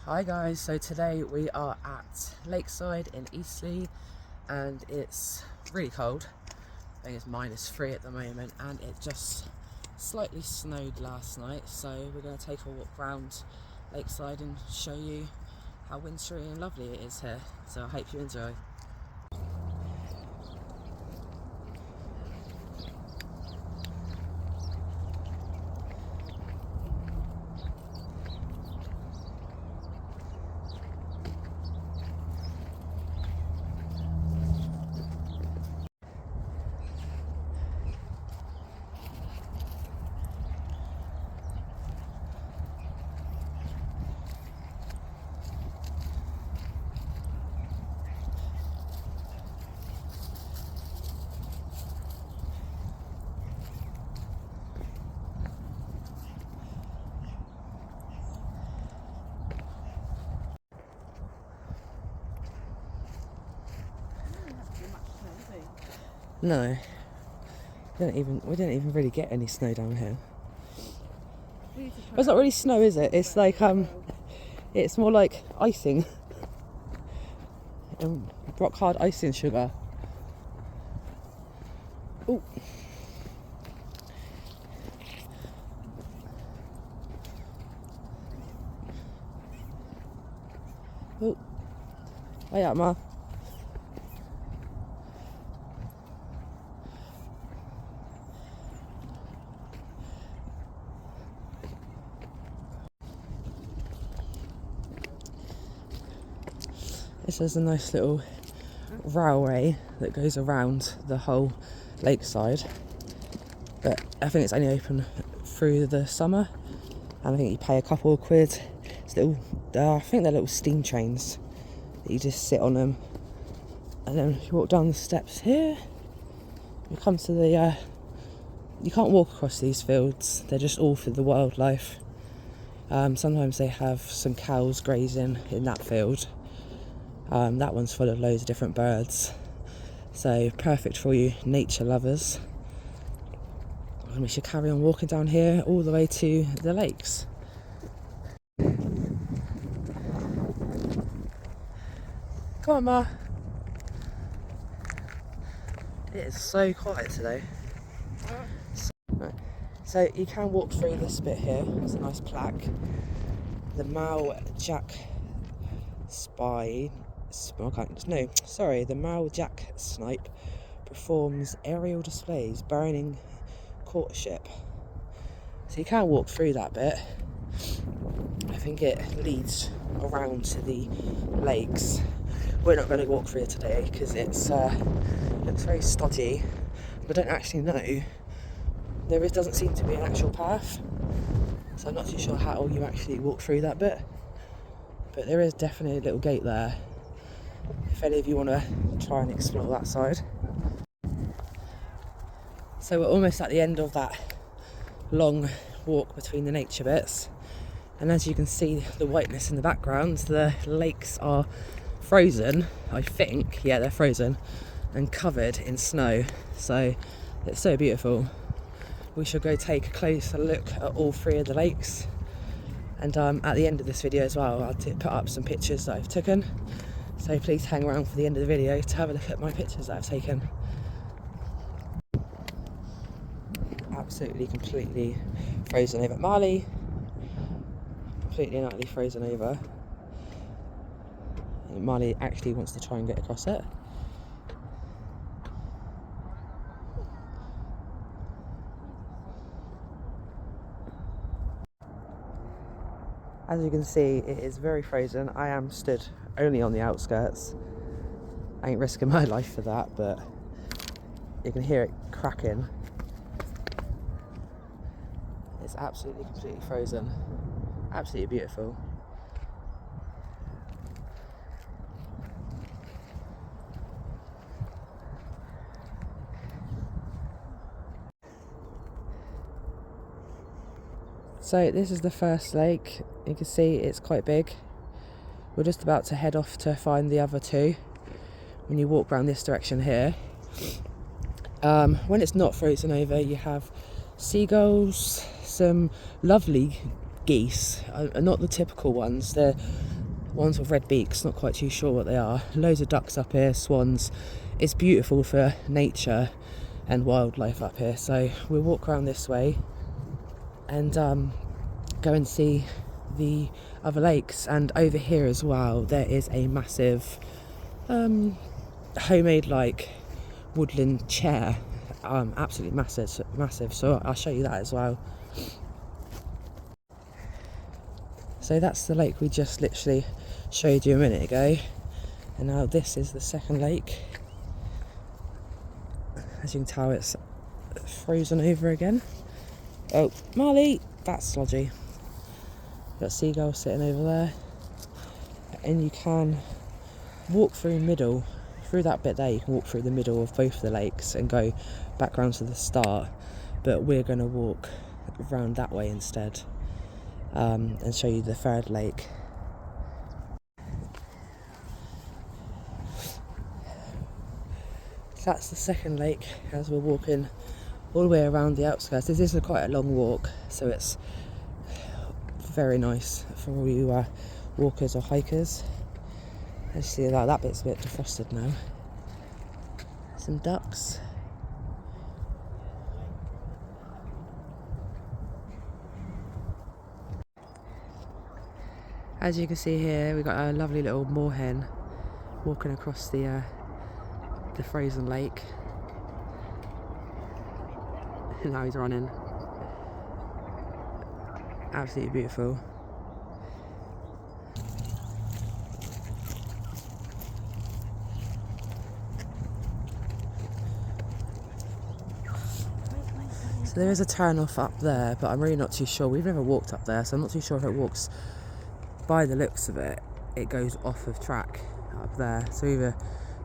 Hi guys, so today we are at Lakeside in Eastleigh and it's really cold. I think it's -3 at the moment and it just slightly snowed last night, so we're going to take a walk around Lakeside and show you how wintry and lovely it is here, so I hope you enjoy. No, we didn't even really get any snow down here. It's not really snow, is it? It's like it's more like icing, rock hard icing sugar. Oh. Oh. Hiya, Ma. This is a nice little railway that goes around the whole lakeside, but I think it's only open through the summer, and I think you pay a couple of quid. It's little, I think they're little steam trains that you just sit on them, and then you walk down the steps here. You come to the you can't walk across these fields, they're just all for the wildlife. Sometimes they have some cows grazing in that field. That one's full of loads of different birds, so perfect for you nature lovers. And we should carry on walking down here all the way to the lakes. Come on, Ma. It is so quiet today. So you can walk through this bit here. There's a nice plaque. The the male jack snipe performs aerial displays, burning courtship. So you can walk through that bit. I think it leads around to the lakes. We're not going to walk through it today because it's looks very stodgy. I don't actually know. There doesn't seem to be an actual path, so I'm not too sure how you actually walk through that bit. But there is definitely a little gate there, if any of you want to try and explore that side. So we're almost at the end of that long walk between the nature bits, and as you can see the whiteness in the background, the lakes are frozen, I think. Yeah, they're frozen and covered in snow, so it's so beautiful. We shall go take a closer look at all three of the lakes, and at the end of this video as well I'll put up some pictures that I've taken, so please hang around for the end of the video to have a look at my pictures that I've taken. Absolutely completely frozen over. Marley, completely and utterly frozen over. Marley actually wants to try and get across it. As you can see, it is very frozen. I am stood only on the outskirts. I ain't risking my life for that, but you can hear it cracking. It's absolutely completely frozen. Absolutely beautiful. So this is the first lake. You can see it's quite big. We're just about to head off to find the other two. When you walk around this direction here, when it's not frozen over, you have seagulls, some lovely geese, not the typical ones. They're ones with red beaks, not quite too sure what they are. Loads of ducks up here, swans. It's beautiful for nature and wildlife up here, so we'll walk around this way and go and see the other lakes. And over here as well there is a massive homemade like woodland chair, absolutely massive, so I'll show you that as well. So that's the lake we just literally showed you a minute ago, and now this is the second lake. As you can tell, it's frozen over again. Oh, Marley, that's slodgy. Got seagulls sitting over there, and you can walk through that bit there. You can walk through the middle of both the lakes and go back round to the start, but we're going to walk around that way instead, and show you the third lake. That's the second lake as we're walking all the way around the outskirts. This is quite a long walk, so it's very nice for all you walkers or hikers. As you see that bit's a bit defrosted now. Some ducks. As you can see here, we've got a lovely little moorhen walking across the frozen lake. Now he's running. Absolutely beautiful. So there is a turn off up there, but I'm really not too sure. We've never walked up there, so I'm not too sure if it walks. By the looks of it, it goes off of track up there, so either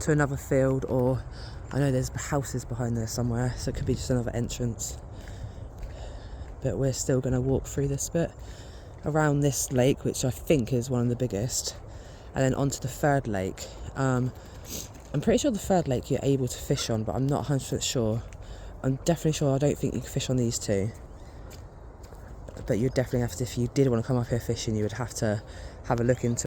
to another field, or I know there's houses behind there somewhere, so it could be just another entrance. But we're still going to walk through this bit around this lake, which I think is one of the biggest, and then onto the third lake. I'm pretty sure the third lake you're able to fish on, but I'm not 100% sure. I'm definitely sure I don't think you can fish on these two, but you'd definitely have to, if you did want to come up here fishing, you would have to have a look into.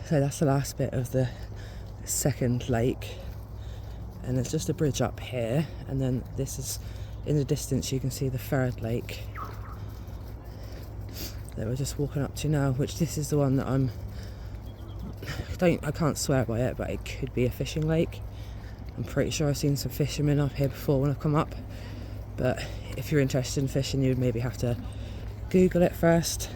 So that's the last bit of the second lake, and there's just a bridge up here, and then this is, in the distance you can see the third lake that we're just walking up to now, which this is the one that I can't swear by it, but it could be a fishing lake. I'm pretty sure I've seen some fishermen up here before when I've come up, but if you're interested in fishing, you'd maybe have to Google it first.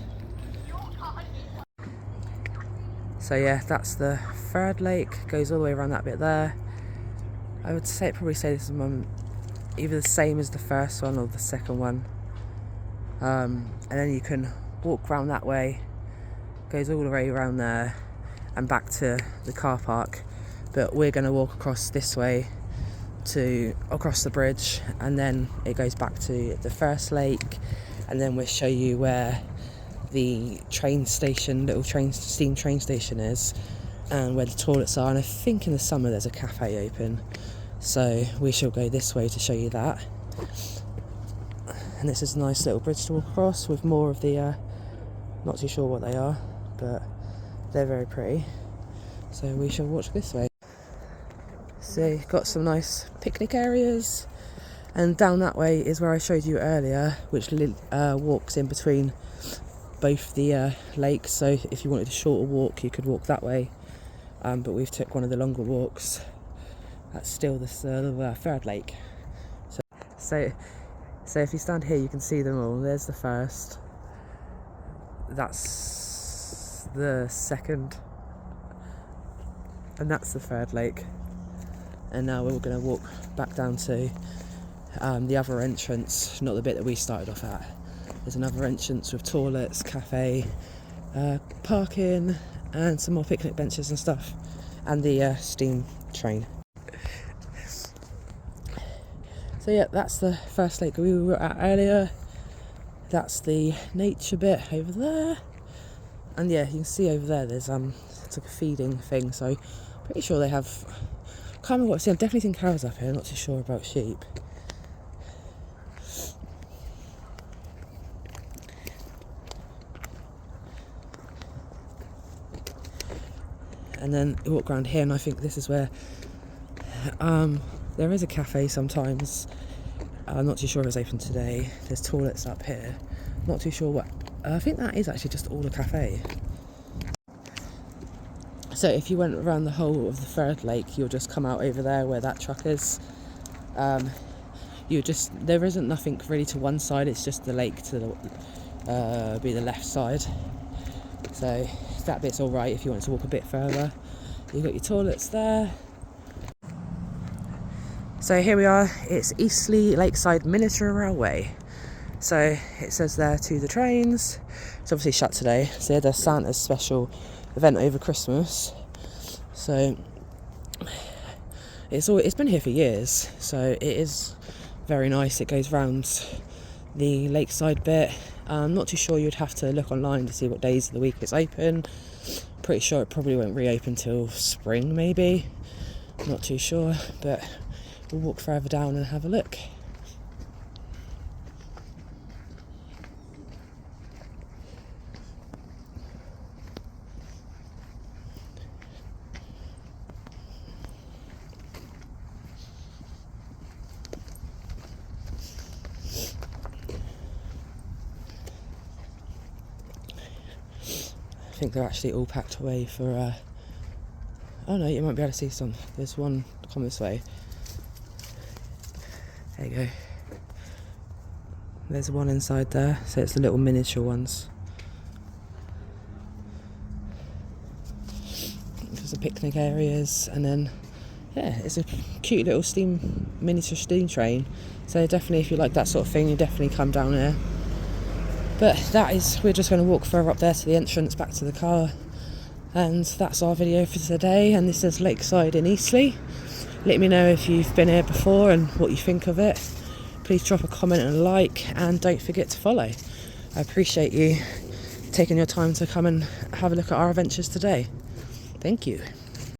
So yeah, that's the third lake, goes all the way around that bit there. I would probably say this is either the same as the first one or the second one. And then you can walk around that way, goes all the way around there and back to the car park. But we're going to walk across this way across the bridge, and then it goes back to the first lake, and then we'll show you where the train station, steam train station is, and where the toilets are. And I think in the summer there's a cafe open, so we shall go this way to show you that. And this is a nice little bridge to walk across with more of the not too sure what they are, but they're very pretty, so we shall walk this way. So you've got some nice picnic areas, and down that way is where I showed you earlier, which walks in between both the lakes. So if you wanted a shorter walk, you could walk that way, but we've took one of the longer walks. That's still the third lake. So if you stand here, you can see them all. There's the first, that's the second, and that's the third lake. And now we're going to walk back down to the other entrance, not the bit that we started off at. There's another entrance with toilets, cafe, parking, and some more picnic benches and stuff, and the steam train. So yeah, that's the first lake we were at earlier. That's the nature bit over there, and yeah, you can see over there there's it's like a feeding thing, so Pretty sure they have, can't remember what I've seen. I've definitely seen cows up here, not too sure about sheep. And then you walk around here, and I think this is where there is a cafe sometimes. I'm not too sure if it's open today. There's toilets up here. Not too sure what. I think that is actually just all a cafe. So if you went around the whole of the third lake, you'll just come out over there where that truck is. There isn't nothing really to one side. It's just the lake to be the left side. So that bit's all right if you want to walk a bit further. You've got your toilets there. So here we are. It's Eastleigh Lakeside Miniature Railway. So it says there to the trains. It's obviously shut today. So there's Santa's special event over Christmas. So it's been here for years. So it is very nice. It goes round the lakeside bit. I'm not too sure. You'd have to look online to see what days of the week it's open. Pretty sure it probably won't reopen till spring, maybe. Not too sure, but we'll walk further down and have a look. I think they're actually all packed away for oh no, you might be able to see some. There's one, come this way. There you go. There's one inside there, so it's the little miniature ones. There's the picnic areas, and then yeah, it's a cute little miniature steam train. So definitely, if you like that sort of thing, you definitely come down here. But we're just going to walk further up there to the entrance, back to the car. And that's our video for today. And this is Lakeside in Eastleigh. Let me know if you've been here before and what you think of it. Please drop a comment and a like, and don't forget to follow. I appreciate you taking your time to come and have a look at our adventures today. Thank you.